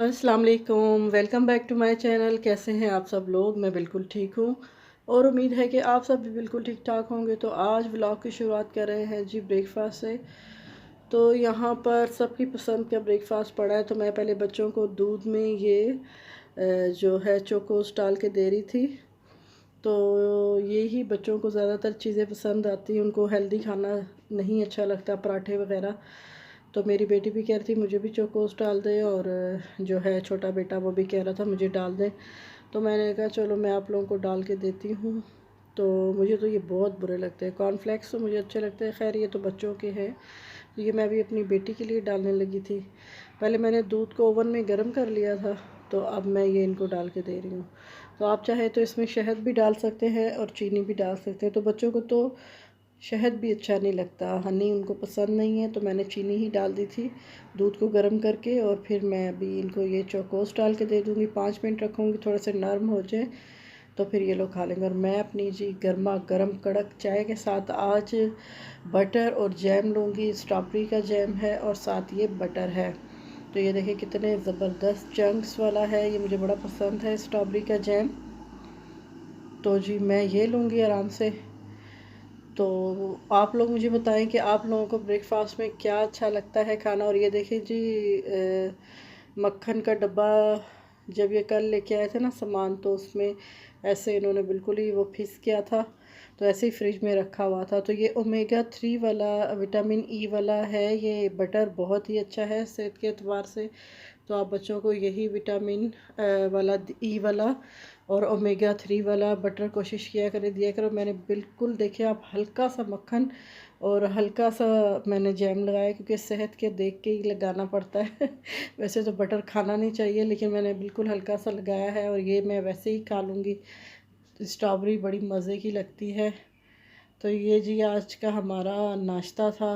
अस्सलाम वालेकुम, welcome back to my channel. कैसे हैं आप सब लोग? मैं बिल्कुल ठीक हूँ और उम्मीद है कि आप सब भी बिल्कुल ठीक ठाक होंगे। तो आज व्लॉग की शुरुआत कर रहे हैं जी ब्रेकफास्ट से। तो यहाँ पर सबकी पसंद का ब्रेकफास्ट पड़ा है। तो मैं पहले बच्चों को दूध में ये जो है चोकोस डाल के दे रही थी। तो ये ही बच्चों को ज़्यादातर चीज़ें पसंद आती हैं, उनको हेल्दी खाना नहीं अच्छा लगता, पराठे वगैरह। तो मेरी बेटी भी कह रही थी मुझे भी चोकोस डाल दें, और जो है छोटा बेटा वो भी कह रहा था मुझे डाल दें। तो मैंने कहा चलो मैं आप लोगों को डाल के देती हूँ। तो मुझे तो ये बहुत बुरे लगते हैं, कॉर्नफ्लेक्स तो मुझे अच्छे लगते हैं, खैर ये तो बच्चों के हैं। तो ये मैं भी अपनी बेटी के लिए डालने लगी थी। पहले मैंने दूध को ओवन में गर्म कर लिया था, तो अब मैं ये इनको डाल के दे रही हूँ। तो आप चाहे तो इसमें शहद भी डाल सकते हैं और चीनी भी डाल सकते हैं। तो बच्चों को तो शहद भी अच्छा नहीं लगता, हनी उनको पसंद नहीं है, तो मैंने चीनी ही डाल दी थी दूध को गर्म करके। और फिर मैं अभी इनको ये चोकोस डाल के दे दूँगी, 5 मिनट रखूँगी थोड़े से नरम हो जाए, तो फिर ये लोग खा लेंगे। और मैं अपनी जी गर्मा गर्म कड़क चाय के साथ आज बटर और जैम लूँगी। स्ट्रॉबेरी का जैम है और साथ ये बटर है। तो ये देखिए कितने ज़बरदस्त चंक्स वाला है, ये मुझे बड़ा पसंद है स्ट्रॉबेरी का जैम। तो जी मैं ये लूँगी आराम से। तो आप लोग मुझे बताएं कि आप लोगों को ब्रेकफास्ट में क्या अच्छा लगता है खाना। और ये देखिए जी मक्खन का डब्बा जब ये कल लेके आए थे ना सामान, तो उसमें ऐसे इन्होंने बिल्कुल ही वो फिस गया था, तो ऐसे ही फ्रिज में रखा हुआ था। तो ये ओमेगा 3 वाला विटामिन ई वाला है, ये बटर बहुत ही अच्छा है सेहत के एतबार से। तो आप बच्चों को यही विटामिन वाला ई वाला और ओमेगा 3 वाला बटर कोशिश किया करें, दिया करो। मैंने बिल्कुल देखिए आप हल्का सा मक्खन और हल्का सा मैंने जैम लगाया, क्योंकि सेहत के देख के ही लगाना पड़ता है वैसे तो बटर खाना नहीं चाहिए, लेकिन मैंने बिल्कुल हल्का सा लगाया है। और ये मैं वैसे ही खा लूँगी। स्ट्रॉबेरी बड़ी मज़े की लगती है। तो ये जी आज का हमारा नाश्ता था।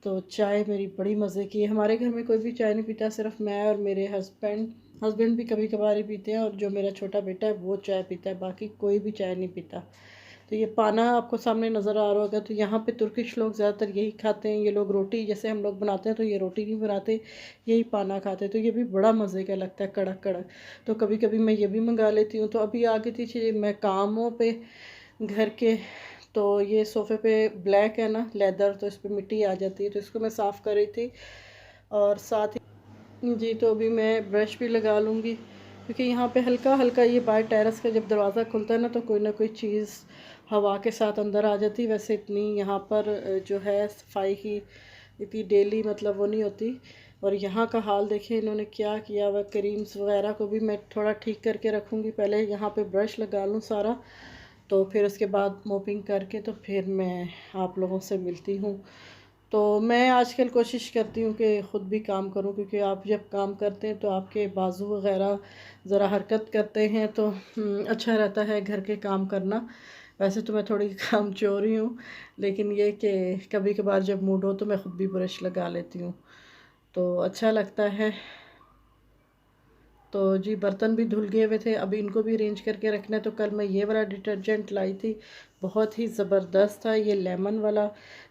तो चाय मेरी बड़ी मज़े की है। हमारे घर में कोई भी चाय नहीं पीता, सिर्फ मैं और मेरे हस्बैंड। हस्बैंड भी कभी कभार ही पीते हैं, और जो मेरा छोटा बेटा है वो चाय पीता है, बाकी कोई भी चाय नहीं पीता। तो ये पाना आपको सामने नज़र आ रहा होगा। तो यहाँ पे तुर्किश लोग ज़्यादातर यही खाते हैं। ये लोग रोटी जैसे हम लोग बनाते हैं, तो ये रोटी नहीं बनाते, यही पाना खाते हैं। तो ये भी बड़ा मज़े का लगता है, कड़क कड़क। तो कभी कभी मैं ये भी मंगा लेती हूँ। तो अभी आगे थी मैं कामों पे घर के। तो ये सोफ़े पे ब्लैक है ना लेदर, तो इस पर मिट्टी आ जाती है, तो इसको मैं साफ़ कर रही थी। और साथ ही जी तो अभी मैं ब्रश भी लगा लूँगी, क्योंकि यहाँ पे हल्का हल्का ये बाहर टेरेस का जब दरवाज़ा खुलता है ना, तो कोई ना कोई चीज़ हवा के साथ अंदर आ जाती है। वैसे इतनी यहाँ पर जो है सफाई की इतनी डेली मतलब वो नहीं होती। और यहाँ का हाल देखिए इन्होंने क्या किया हुआ। क्रीम्स वगैरह को भी मैं थोड़ा ठीक करके रखूँगी, पहले यहाँ पे ब्रश लगा लूँ सारा, तो फिर उसके बाद मोपिंग करके तो फिर मैं आप लोगों से मिलती हूँ। तो मैं आजकल कोशिश करती हूँ कि ख़ुद भी काम करूँ, क्योंकि आप जब काम करते हैं तो आपके बाजू वगैरह ज़रा हरकत करते हैं, तो अच्छा रहता है घर के काम करना। वैसे तो मैं थोड़ी काम चोर ही हूँ, लेकिन ये कि कभी कभार जब मूड हो तो मैं ख़ुद भी ब्रश लगा लेती हूँ, तो अच्छा लगता है। तो जी बर्तन भी धुल गए हुए थे, अभी इनको भी अरेंज करके रखना है। तो कल मैं ये वाला डिटर्जेंट लाई थी, बहुत ही ज़बरदस्त था, ये लेमन वाला।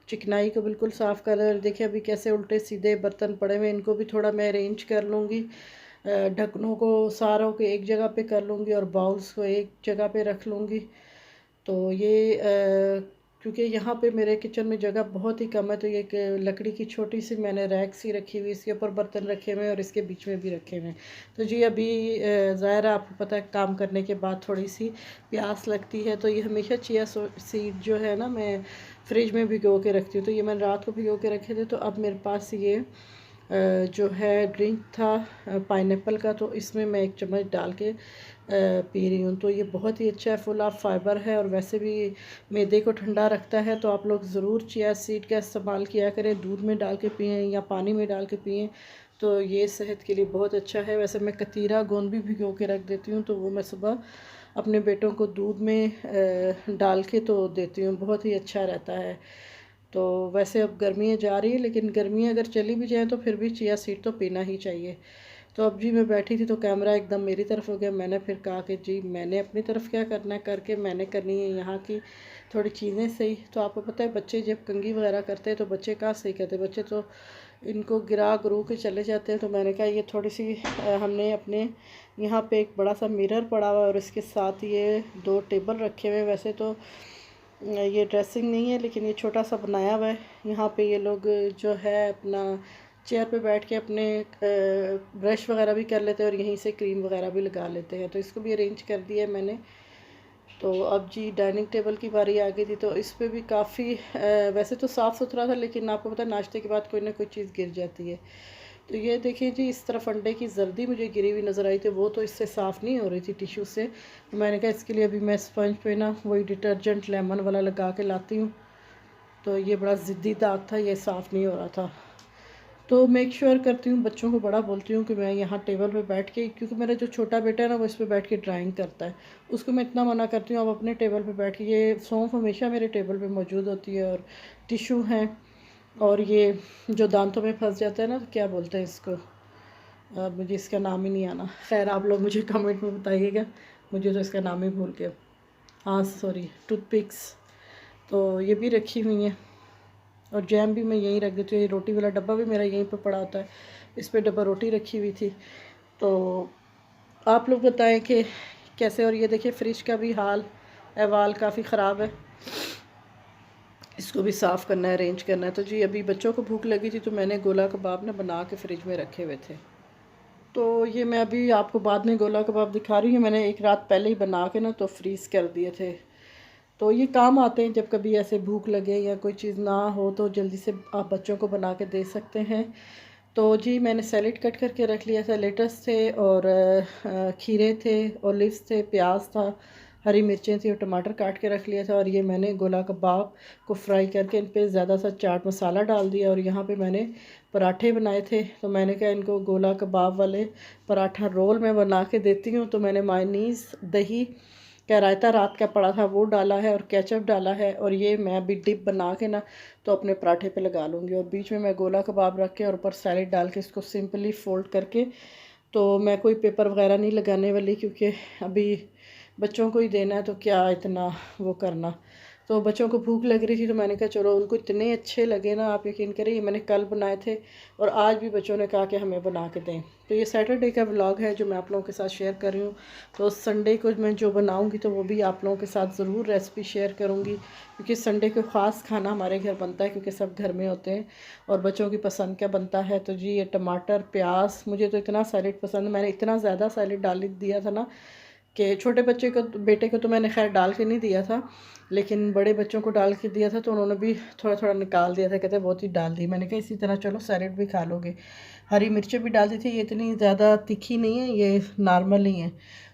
चिकनाई को बिल्कुल साफ़ कर देखिए अभी कैसे उल्टे सीधे बर्तन पड़े हुए, इनको भी थोड़ा मैं अरेंज कर लूँगी। ढक्कनों को सारों को एक जगह पे कर लूँगी और बाउल्स को एक जगह पे रख लूँगी। तो ये क्योंकि यहाँ पे मेरे किचन में जगह बहुत ही कम है, तो ये एक लकड़ी की छोटी सी मैंने रैक सी रखी हुई, इसके ऊपर बर्तन रखे हुए हैं और इसके बीच में भी रखे हुए हैं। तो जी अभी ज़ाहिर है आपको पता है काम करने के बाद थोड़ी सी प्यास लगती है, तो ये हमेशा चिया सीड जो है ना मैं फ्रिज में भिगो के रखती हूँ। तो ये मैंने रात को भिगो के रखे थे, तो अब मेरे पास ये जो है ड्रिंक था पाइनएप्पल का, तो इसमें मैं 1 चम्मच डाल के पी रही हूँ। तो ये बहुत ही अच्छा है, फुल ऑफ फाइबर है और वैसे भी मैदे को ठंडा रखता है। तो आप लोग ज़रूर चिया सीड का इस्तेमाल किया करें, दूध में डाल के पिएँ या पानी में डाल के पिएँ, तो ये सेहत के लिए बहुत अच्छा है। वैसे मैं कतीरा गोंद भी भिगो के रख देती हूँ, तो वो मैं सुबह अपने बेटों को दूध में डाल के तो देती हूँ, बहुत ही अच्छा रहता है। तो वैसे अब गर्मियाँ जा रही हैं, लेकिन गर्मियाँ अगर चली भी जाएँ तो फिर भी चिया सीड तो पीना ही चाहिए। तो अब जी मैं बैठी थी तो कैमरा एकदम मेरी तरफ हो गया। मैंने फिर कहा कि जी मैंने अपनी तरफ क्या करना है, करके मैंने करनी है यहाँ की थोड़ी चीज़ें सही। तो आपको पता है बच्चे जब कंघी वगैरह करते हैं तो बच्चे कहाँ सही करते, बच्चे तो इनको गिरा गुरू के चले जाते हैं। तो मैंने कहा ये थोड़ी सी हमने अपने यहाँ पे एक बड़ा सा मिरर पड़ा हुआ है और इसके साथ ये 2 टेबल रखे हुए हैं। वैसे तो ये ड्रेसिंग नहीं है लेकिन ये छोटा सा बनाया हुआ है। यहाँ पे ये लोग जो है अपना चेयर पे बैठ के अपने ब्रश वगैरह भी कर लेते हैं और यहीं से क्रीम वगैरह भी लगा लेते हैं। तो इसको भी अरेंज कर दिया है मैंने। तो अब जी डाइनिंग टेबल की बारी आ गई थी। तो इस पे भी काफ़ी वैसे तो साफ़ सुथरा था लेकिन आपको पता है नाश्ते के बाद कोई ना कोई चीज़ गिर जाती है। तो ये देखिए जी, इस तरफ अंडे की जर्दी मुझे गिरी हुई नज़र आई थी, वो तो इससे साफ़ नहीं हो रही थी टिश्यू से। तो मैंने कहा इसके लिए अभी मैं स्पंज पे ना वही डिटर्जेंट लेमन वाला लगा के लाती हूँ। तो ये बड़ा ज़िद्दी दाग था, ये साफ़ नहीं हो रहा था। तो मेक श्योर करती हूँ, बच्चों को बड़ा बोलती हूँ कि मैं यहाँ टेबल पे बैठ के, क्योंकि मेरा जो छोटा बेटा है ना वो इस पे बैठ के ड्राइंग करता है, उसको मैं इतना मना करती हूँ आप अपने टेबल पे बैठ के, ये सौंफ हमेशा मेरे टेबल पे मौजूद होती है और टिशू हैं और ये जो दांतों में फंस जाता है ना, तो क्या बोलते हैं इसको, मुझे इसका नाम ही नहीं आना। खैर आप लोग मुझे कमेंट में बताइएगा, मुझे तो इसका नाम ही भूल गया। हाँ सॉरी, टूथपिक्स। तो ये भी रखी हुई हैं और जैम भी मैं यहीं रख देती हूँ। ये रोटी वाला डब्बा भी मेरा यहीं पर पड़ा होता है, इस पर डब्बा रोटी रखी हुई थी। तो आप लोग बताएं कि कैसे। और ये देखिए फ्रिज का भी हाल अहवाल काफ़ी ख़राब है, इसको भी साफ़ करना है, अरेंज करना है। तो जी अभी बच्चों को भूख लगी थी तो मैंने गोला कबाब ना बना के फ़्रिज में रखे हुए थे। तो ये मैं अभी आपको बाद में गोला कबाब दिखा रही हूँ। मैंने एक रात पहले ही बना के ना तो फ्रीज़ कर दिए थे। तो ये काम आते हैं जब कभी ऐसे भूख लगे या कोई चीज़ ना हो तो जल्दी से आप बच्चों को बना के दे सकते हैं। तो जी मैंने सैलेड कट करके रख लिया था, लेटस थे और खीरे थे, ओलिव्स थे, प्याज था, हरी मिर्चें थी और टमाटर काट के रख लिया था। और ये मैंने गोला कबाब को फ्राई करके इन पे ज़्यादा सा चाट मसाला डाल दिया और यहाँ पे मैंने पराठे बनाए थे। तो मैंने कहा इनको गोला कबाब वाले पराठा रोल मैं बना के देती हूँ। तो मैंने मायनीज़, दही का रायता रात का पड़ा था वो डाला है और केचप डाला है और ये मैं अभी डिप बना के ना तो अपने पराठे पे लगा लूँगी। और बीच में मैं गोला कबाब रख के और ऊपर सैलेड डाल के इसको सिंपली फ़ोल्ड करके, तो मैं कोई पेपर वगैरह नहीं लगाने वाली क्योंकि अभी बच्चों को ही देना है तो क्या इतना वो करना। तो बच्चों को भूख लग रही थी तो मैंने कहा चलो, उनको इतने अच्छे लगे ना, आप यकीन करें ये मैंने कल बनाए थे और आज भी बच्चों ने कहा कि हमें बना के दें। तो ये सैटरडे का व्लॉग है जो मैं आप लोगों के साथ शेयर कर रही हूँ। तो संडे को मैं जो बनाऊँगी तो वो भी आप लोगों के साथ ज़रूर रेसिपी शेयर करूँगी, क्योंकि संडे को ख़ास खाना हमारे घर बनता है क्योंकि सब घर में होते हैं और बच्चों की पसंद क्या बनता है। तो जी ये टमाटर, प्याज, मुझे तो इतना सैलेड पसंद, मैंने इतना ज़्यादा सैलेड डाल दिया था ना कि छोटे बच्चे को, बेटे को तो मैंने खैर डाल के नहीं दिया था, लेकिन बड़े बच्चों को डाल के दिया था तो उन्होंने भी थोड़ा थोड़ा निकाल दिया था, कहते बहुत ही डाल दी। मैंने कहा इसी तरह चलो सैलेड भी खा लोगे। हरी मिर्चें भी डाल दी थी, ये इतनी ज़्यादा तीखी नहीं है, ये नॉर्मल ही है।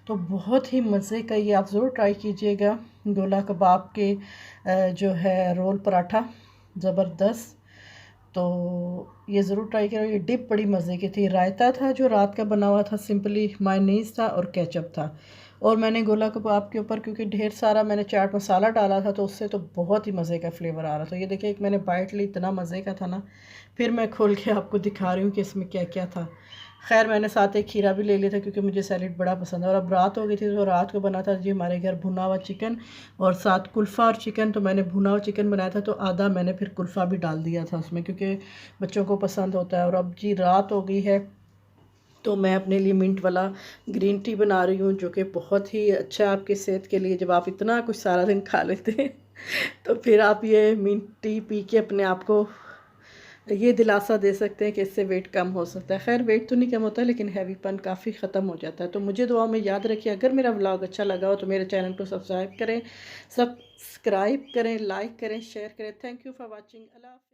तो बहुत ही मज़े का ये आप ज़रूर ट्राई कीजिएगा, गोला कबाब के जो है रोल पराठा, ज़बरदस्त। तो ये ज़रूर ट्राई करो। ये डिप बड़ी मज़े की थी, रायता था जो रात का बना हुआ था, सिंपली मायोनीज़ था और केचप था। और मैंने गोला कबाब के ऊपर क्योंकि ढेर सारा मैंने चाट मसाला डाला था तो उससे तो बहुत ही मज़े का फ्लेवर आ रहा था। ये देखिए एक मैंने बाइट ली, इतना मज़े का था ना, फिर मैं खोल के आपको दिखा रही हूँ कि इसमें क्या क्या था। खैर मैंने साथ एक खीरा भी ले लिया था क्योंकि मुझे सैलेड बड़ा पसंद है। और अब रात हो गई थी तो रात को बना था जी हमारे घर भुना हुआ चिकन और साथ कुल्फ़ा और चिकन। तो मैंने भुना हुआ चिकन बनाया था तो आधा मैंने फिर कुल्फ़ा भी डाल दिया था उसमें क्योंकि बच्चों को पसंद होता है। और अब जी रात हो गई है तो मैं अपने लिए मिंट वाला ग्रीन टी बना रही हूँ जो कि बहुत ही अच्छा है आपकी सेहत के लिए। जब आप इतना कुछ सारा दिन खा लेते हैं तो फिर आप ये मिंट टी पी के अपने आप को ये दिलासा दे सकते हैं कि इससे वेट कम हो सकता है। खैर वेट तो नहीं कम होता लेकिन हैवीपन काफ़ी ख़त्म हो जाता है। तो मुझे दुआ में याद रखिए, अगर मेरा व्लॉग अच्छा लगा हो तो मेरे चैनल को सब्सक्राइब करें, लाइक करें, शेयर करें। Thank you for watching. अल्लाह हाफ़िज़।